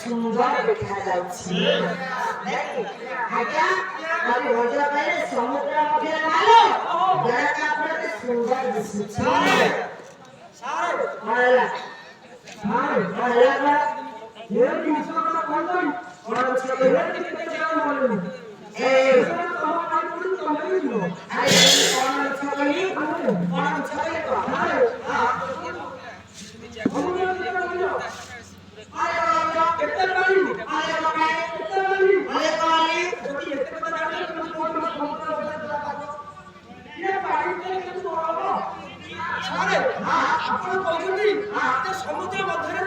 ସୁନ୍ଦର ଦେଖାଯାଉଛି। ଆଜ୍ଞା ଆମେ ଭୋଜ ପାଇଲେ ସମୁଦ୍ର ମଧ୍ୟରେ ନାଲୋ ଜଣକ ଆପଣଙ୍କୁ ସୁନ୍ଦର ଦିଶୁଛି। କଣ ହେଲା? କଣ ହେଲା? ଏ ଜିନିଷ କଥା କହୁଛନ୍ତି କଣ ଅଛି ଏ ତମ କାମ କରି ତମେ ଯିବ ଆରେ କଣ ଅଛି କହିଲି କଣ ଅଛି କହିଲି କେତେ ପାଣି ଆରେ ବାବା କେତେ ପାଣି ଆରେ ପାଣି ଯଦି ଏତେ କଥା ଜାଣିଲେ ତମେ କୋଉଠି ସମୁଦ୍ର କଥା ପାବ ଇଏ ପାଣି କେମିତି ହବ ସାରେ ଆପଣ କହୁଛନ୍ତି ଯେ ସମୁଦ୍ର ମଧ୍ୟରେ